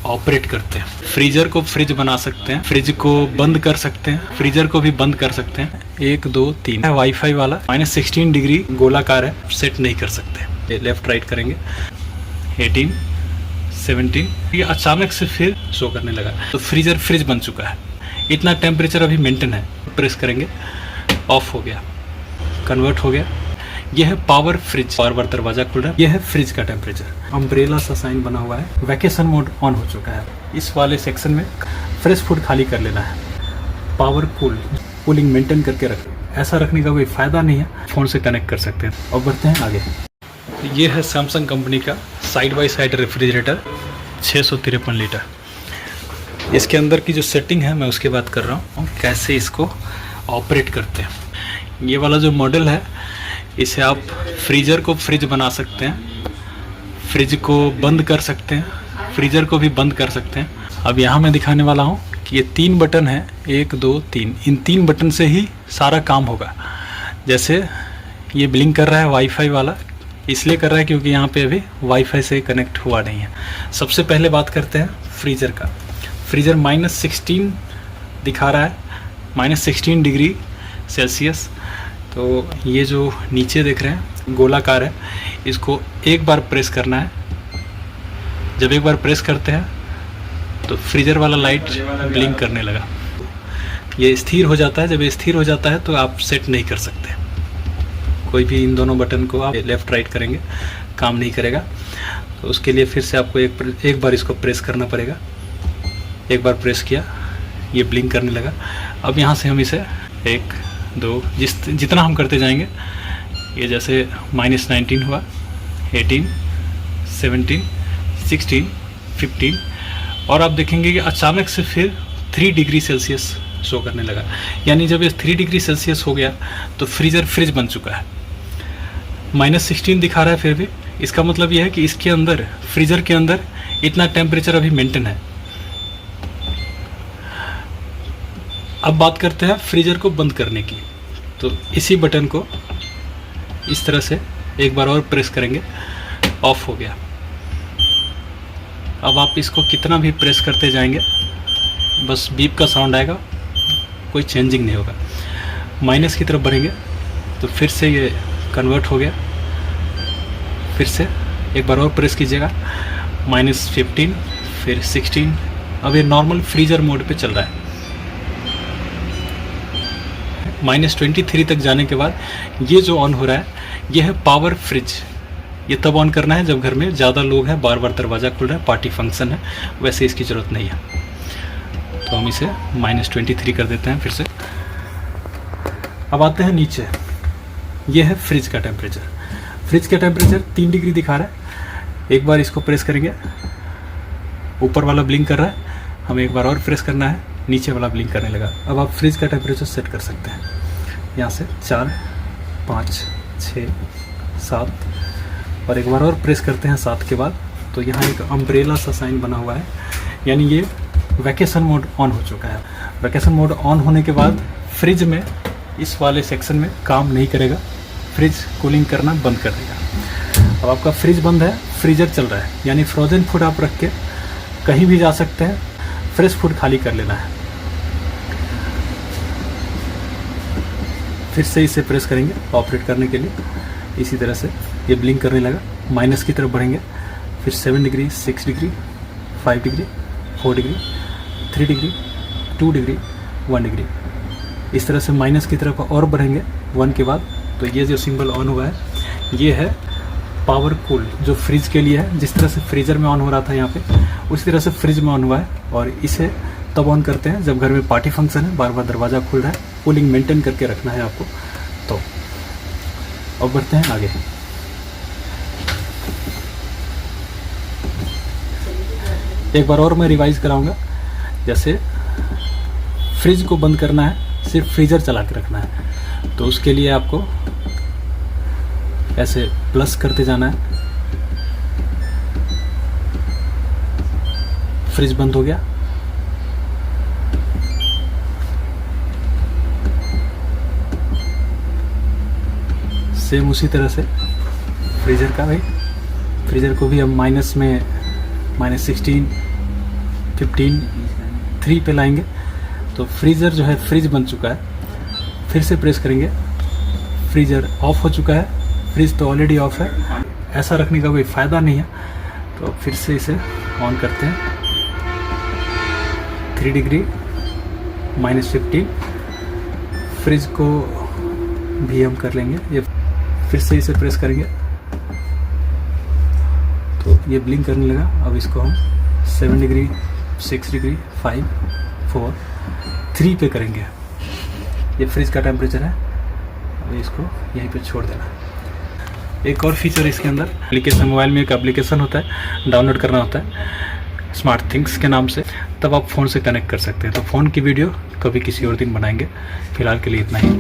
Operate करते हैं। Freezer को फ्रिज बना सकते हैं, फ्रिज को बंद कर सकते हैं, फ्रीजर को भी बंद कर सकते हैं। 1 2 3 है वाईफाई वाला, -16 डिग्री गोलाकार है, सेट नहीं कर सकते। लेफ्ट राइट करेंगे, 18 17, ये अचानक से फिर शो करने लगा, तो फ्रीजर फ्रिज बन चुका है। इतना टेम्परेचर अभी मेंटेन है। प्रेस करेंगे, ऑफ हो गया, कन्वर्ट हो गया। यह है पावर फ्रिज, बार बार दरवाजा खुल रहा है। यह है फ्रिज का टेम्परेचर। अम्ब्रेला सा साइन बना हुआ है, वैकेशन मोड ऑन हो चुका है। इस वाले सेक्शन में फ्रेश फूड खाली कर लेना है। पावर कूलिंग मेंटेन करके रख, ऐसा रखने का कोई फायदा नहीं है, फोन से कनेक्ट कर सकते हैं। और बढ़ते हैं आगे। ये है सैमसंग कंपनी का side by side refrigerator, 653 litre. इसके अंदर की जो सेटिंग है मैं उसकी बात कर रहा हूँ, कैसे इसको ऑपरेट करते हैं। ये वाला जो मॉडल है, इसे आप फ्रीजर को फ्रिज बना सकते हैं, फ्रिज को बंद कर सकते हैं, फ्रीजर को भी बंद कर सकते हैं। अब यहाँ मैं दिखाने वाला हूँ कि ये 3 बटन है, 1 2 3, इन 3 बटन से ही सारा काम होगा। जैसे ये ब्लिंक कर रहा है वाईफाई वाला, इसलिए कर रहा है क्योंकि यहाँ पे अभी वाईफाई से कनेक्ट हुआ नहीं है। सबसे पहले बात करते हैं फ्रीजर का। फ्रीजर -16 दिखा रहा है, -16 डिग्री सेल्सियस। तो ये जो नीचे देख रहे हैं गोलाकार है, इसको एक बार प्रेस करना है। जब एक बार प्रेस करते हैं तो फ्रीजर वाला लाइट ब्लिंक करने लगा। ये स्थिर हो जाता है। जब ये स्थिर हो जाता है तो आप सेट नहीं कर सकते। कोई भी इन दोनों बटन को आप लेफ़्ट राइट करेंगे, काम नहीं करेगा। तो उसके लिए फिर से आपको एक बार इसको प्रेस करना पड़ेगा। एक बार प्रेस किया, ये ब्लिंक करने लगा। अब यहाँ से हम इसे 1 2 जितना हम करते जाएंगे, ये जैसे -19 हुआ, 18 17 16 15, और आप देखेंगे कि अचानक से फिर 3 डिग्री सेल्सियस शो करने लगा। यानी जब ये 3 डिग्री सेल्सियस हो गया तो फ्रीजर फ्रिज बन चुका है। -16 दिखा रहा है फिर भी, इसका मतलब यह है कि इसके अंदर, फ्रीजर के अंदर इतना टेम्परेचर अभी मेंटेन है। अब बात करते हैं फ्रीजर को बंद करने की। तो इसी बटन को इस तरह से एक बार और प्रेस करेंगे, ऑफ हो गया। अब आप इसको कितना भी प्रेस करते जाएंगे, बस बीप का साउंड आएगा, कोई चेंजिंग नहीं होगा। माइनस की तरफ बढ़ेंगे तो फिर से ये कन्वर्ट हो गया। फिर से एक बार और प्रेस कीजिएगा, -15, फिर 16। अब ये नॉर्मल फ्रीजर मोड पे चल रहा है। -23 तक जाने के बाद ये जो ऑन हो रहा है, ये है पावर फ्रिज। ये तब ऑन करना है जब घर में ज़्यादा लोग हैं, बार बार दरवाज़ा खुल रहा है, पार्टी फंक्शन है, वैसे इसकी ज़रूरत नहीं है। तो हम इसे -23 कर देते हैं फिर से। अब आते हैं नीचे। ये है फ्रिज का टेम्परेचर। फ्रिज का टेम्परेचर 3 डिग्री दिखा रहा है। एक बार इसको प्रेस करेंगे, ऊपर वाला ब्लिंक कर रहा है, हमें एक बार और प्रेस करना है, नीचे वाला ब्लिंक करने लगा। अब आप फ्रिज का टेम्परेचर सेट कर सकते हैं। यहाँ से 4 5 6 7, और एक बार और प्रेस करते हैं 7 के बाद, तो यहाँ एक अम्ब्रेला सा साइन बना हुआ है, यानी ये वैकेशन मोड ऑन हो चुका है। वैकेशन मोड ऑन होने के बाद फ्रिज में, इस वाले सेक्शन में काम नहीं करेगा, फ्रिज कूलिंग करना बंद कर देगा। अब आपका फ्रिज बंद है, फ्रीजर चल रहा है, यानी फ्रोजन फूड आप रख के कहीं भी जा सकते हैं। फ्रेश फूड खाली कर लेना है। फिर से इसे प्रेस करेंगे ऑपरेट करने के लिए। इसी तरह से ये ब्लिंक करने लगा, माइनस की तरफ बढ़ेंगे, फिर 7 degree 6 degree 5 degree 4 degree 3 degree 2 degree 1 degree, इस तरह से माइनस की तरफ और बढ़ेंगे 1 के बाद। तो ये जो सिंबल ऑन हुआ है, ये है पावर कूल, जो फ्रिज के लिए है। जिस तरह से फ्रीजर में ऑन हो रहा था यहाँ पे, उसी तरह से फ्रिज में ऑन हुआ है। और इसे तब ऑन करते हैं जब घर में पार्टी फंक्शन है, बार बार दरवाज़ा खुल रहा है, कूलिंग मेंटेन करके रखना है आपको। तो अब बढ़ते हैं आगे। एक बार और मैं रिवाइज कराऊंगा। जैसे फ्रिज को बंद करना है, सिर्फ फ्रीजर चला के रखना है, तो उसके लिए आपको ऐसे प्लस करते जाना है। फ्रिज बंद हो गया। सेम उसी तरह से फ्रीजर का भाई, फ्रीजर को भी हम माइनस में -16 3 पे लाएंगे तो फ्रीज़र जो है फ्रिज बन चुका है। फिर से प्रेस करेंगे, फ्रीज़र ऑफ हो चुका है, फ्रिज तो ऑलरेडी ऑफ है। ऐसा रखने का कोई फ़ायदा नहीं है, तो फिर से इसे ऑन करते हैं। 3 डिग्री -15। फ्रिज को भी हम कर लेंगे, ये फिर से इसे प्रेस करेंगे तो ये ब्लिंक करने लगा। अब इसको हम 7 डिग्री 6 डिग्री 5 4 3 पे करेंगे। ये फ्रिज का टेम्परेचर है। अब इसको यहीं पे छोड़ देना। एक और फीचर इसके अंदर एप्लीकेशन, मोबाइल में एक एप्लीकेशन होता है, डाउनलोड करना होता है स्मार्ट थिंग्स के नाम से, तब आप फ़ोन से कनेक्ट कर सकते हैं। तो फ़ोन की वीडियो कभी किसी और दिन बनाएंगे, फिलहाल के लिए इतना ही।